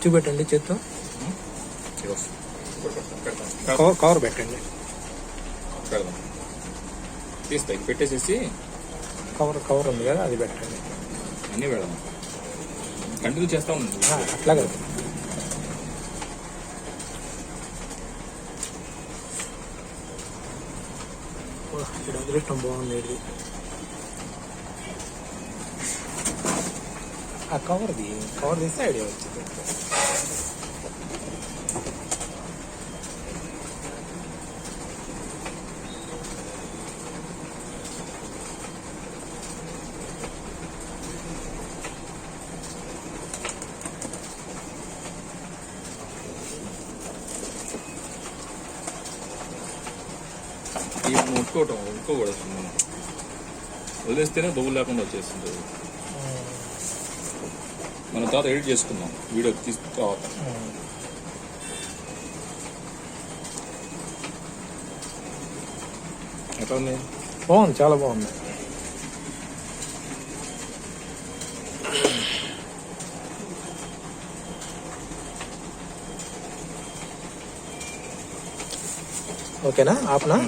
చూపెట్టండి చేత్తో. కవర్ పెట్టండి. తీస్తా ఇది పెట్టేసేసి కవర్ ఉంది కదా, అది పెట్టండి. అన్నీ పెడదాం. కంటిన్యూ చేస్తా ఉంది అట్లా కదా. ఇక్కడ అదృష్టం బాగుంది. ఇది ఆ కవర్ తీస్తే ఐడియా వచ్చింది. ఉట్టుకోకూడదు. వదిలేస్తేనే దొవ్వు లేకుండా వచ్చేస్తుంది. మన తర్వాత ఎడిట్ చేసుకుందాం వీడియో తీసుకున్న తర్వాత. ఎట్లా ఉంది? బాగుంది, చాలా బాగుంది. ఓకేనా? ఆపనా?